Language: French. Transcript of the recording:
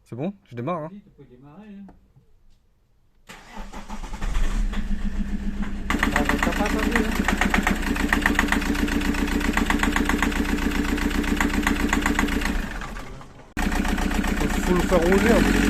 C'est bon? Je démarre, hein? Oui, tu peux démarrer. Hein. Ah, donc t'as pas attendu, hein? Faut le faire rouler un peu.